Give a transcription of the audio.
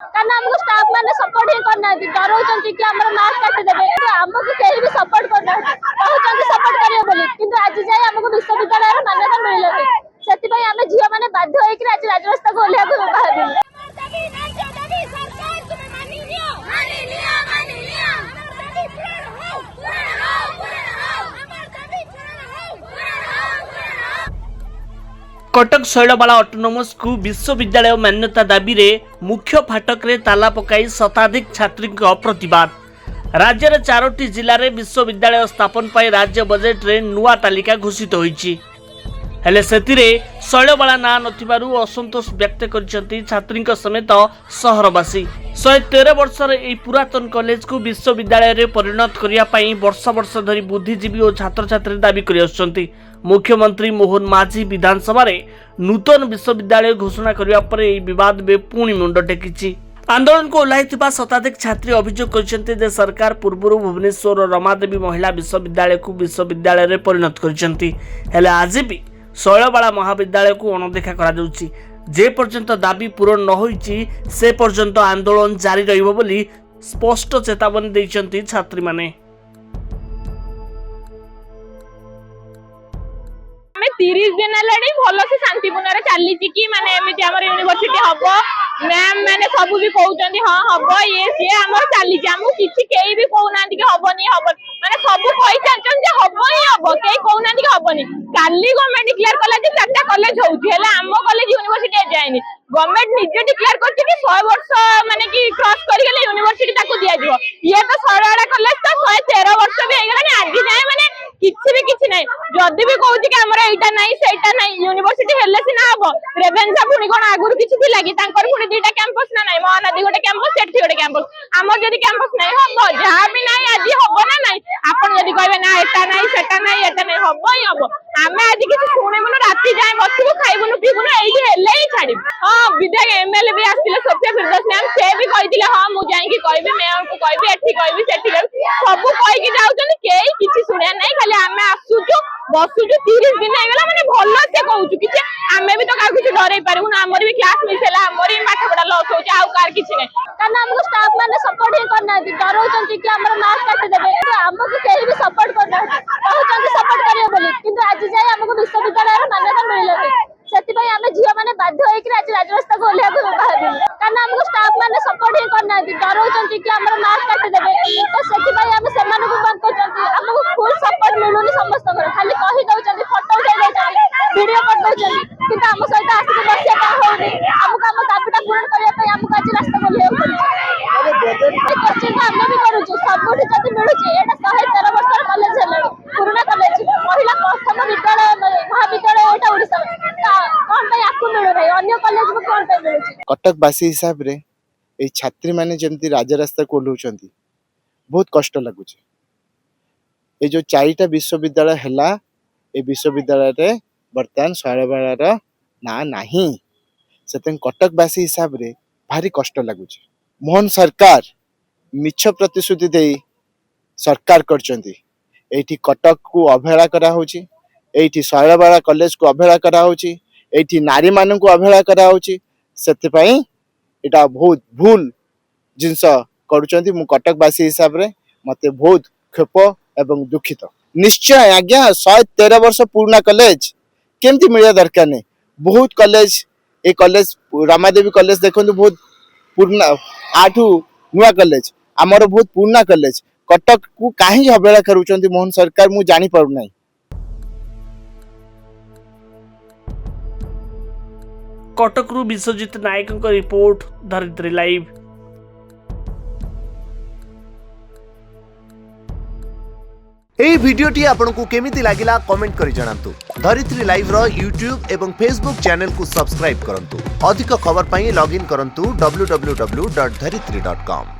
कारण हमको स्टाफ माने सपोर्ट ही करना है डराउचंती कि हमर मार्क काट देबे हमको केही भी सपोर्ट करना कहउचंती सपोर्ट करियो बोली किंतु आज जाय हमको विश्वविद्यालय रे मान्यता मिलले नहीं सेति पई हमें झियो माने बाध्य होई कि आज राजरास्ता को ओलिया को बाहर कटक शैलबाला ऑटोनोमस को विश्वविद्यालय मान्यता दाबी रे मुख्य फाटक रे ताला पकाई शताधिक छात्री प्रतिवाद। राज्य रे 4टी जिले में विश्वविद्यालय स्थापन पर राज्य बजेट रे नुआ तालिका घोषित होईची हेले सेतिरे शैलबाला ना नथिबारु असंतोष व्यक्त करिसेंती छात्री समेत सहरवासी 113 वर्षर एई पुरातन कॉलेज को विश्वविद्यालय रे परिणत करिया पई वर्ष वर्ष धरी बुद्धिजीवी और छात्र छात्री दाबी करि आछंती। मुख्यमंत्री मोहन माझी विधानसभा रे नूतन विश्वविद्यालय घोषणा करिया पर एई विवाद बे पुणी मुंड टेकिछि। आंदोलन को ओह्लाइथिबा शताधिक छात्री अभियोग करिसेंती जे सरकार पूर्व भुवनेश्वर रमादेवी महिला विश्वविद्यालय को विश्वविद्यालय रे परिणत करिसेंती हेले आज भी शैलबाला महाविद्यालय को अणदेखा करा जाउछि। जे पर्यंत दाबी पूरण न होईछि से पर्यंत आंदोलन जारी रहिबो बोली स्पष्ट चेतावनी दैछंती छात्री माने। 30 दिन हेलानी भल से शांतिपूर्ण चली कि माने एमती हमर यूनिवर्सिटी हबो मैम माने सब भी कहउचंदी हां हबो ये से हमर चली हमु किछि केई भी कहउनांती कि हबोनी हबो माने सब कहि चाहचन जे हबो ही हबो केई कहउनांती कि हबोनी काली गवर्नमेंट डिक्लेयर कला जे चारटा कॉलेज होउची हेला हम कॉलेज यूनिवर्सिटी जायनी गवर्नमेंट निजे डिक्लेयर करछि कि 100 वर्ष माने कि क्रॉस करि गेले यूनिवर्सिटी ताको दिया जिवो ये तो सरवाड़ा कॉलेज तो 113 वर्ष भी हेगलानी आज जाय माने किछि नै जदी भी कहउची कि हमर एटा नै सेटा नै यूनिवर्सिटी हेले सिना हबो रेवेन्सा पुनी कोन आगुर किछि भी लागि तांकर पुनी दुईटा कैंपस ना नै महानदी गोटे कैंपस सेठी गोटे कैंपस हमर जदी कैंपस नै हबो जहा भी नै आज हबो ना नै आपन जदी कहबे ना एटा नै सेटा नै एटा नै हबो ही हबो हमें आज किछि सुनेबो राती जाय बसिबो खाइबो पीबो एही हेले ही छाडी हां विधायक एमएलए भी आस्तिले सोफिया फिरदौस मैम से भी कहितिले हां मु जाई कि कहबी मैम को कहबी एठी कहबी सेठी सब कहि कि जाउछन केही किछि सुने नै खाली हमें आसुछु बसुछु 30 दिन हेगला माने भलो से कहउछु किछि हमें भी तो का किछि डरै पारबु ना हमर भी क्लास मिस हैला हमर ही पाठ पढा लॉस होछ आउ कार किछि नै कारण हमको स्टाफ माने सपोर्ट ही करना डराउचंती कि हमर मार्क काट देबे हमको केही भी सपोर्ट करना कहउचंती सपोर्ट करियो बोली किंतु आज जाय हमको विश्वविद्यालय रे मान्यता मिलले नहीं सेति पई हमें झियो माने बाध्य होई कि आज राजरास्ता को ओलिया को बाहर कारण हमको स्टाफ माने सपोर्ट ही करना डराउचंती कि हमर मार्क काट देबे तो सेति पई हम सेमानु को बंद करचंती हमको फुल सपोर्ट मिलुनी समस्त घर खाली कहि दउचंती फोटो उठाई दउचंती वीडियो कर दउचंती किंतु हम सहित आसी बसिया का होनी हमको हम दाबीटा पूर्ण करिया पई हमको आज रास्ता को ओलिया क्वेश्चन हम भी करूछु सबुठी जति मिलुची एटा 113 वर्षर कॉलेज हेलानी पुराना कॉलेज महिला प्रथम विद्यालय महाविद्यालय एटा ओडिसा कोन पई आकु मिलु रे अन्य कॉलेज में कोन पई मिलुची कटक बासी हिसाब रे ए छात्री माने जेमती राज रास्ता को ओलुचंती बहुत कष्ट लागुची ए जो 4टा विश्वविद्यालय हैला ए विश्वविद्यालय रे वर्तमान शैलबाला रो ना नाही सेते कटक बासी हिसाब रे भारी कष्ट लागुची मोहन सरकार मिछ प्रतिश्रुति देई सरकार करचंती एठी कटक को अवहेला करा होची एठी शैलबाला कॉलेज को अवहेला करा होची एठी नारी मानन को अवहेला करा होची सेते पई एटा बहुत भूल जिंस करूचंती मु कटक बासी हिसाब रे मते बहुत खेप एवं दुखित निश्चय आज्ञा 113 वर्ष पुराना कॉलेज केमती मिलिया दरकार नै बहुत कॉलेज ए कॉलेज रामादेवी कॉलेज देखंतु बहुत पुराना आठू नुआ कॉलेज हमर बहुत पुराना कॉलेज कटक को काहे अवहेला करूचंती मोहन सरकार मु जानि पारु नै। कटकरू विश्वजित नायक रिपोर्ट धरित्री लाइव। एई भिडियोटी आपनकु केमिति लागिला कमेंट करि जणांतु। धरित्री लाइव रो यूट्यूब एवं फेसबुक चैनल को सब्सक्राइब करंतु। अधिक खबर पई लॉगिन करंतु www.dharitri.com।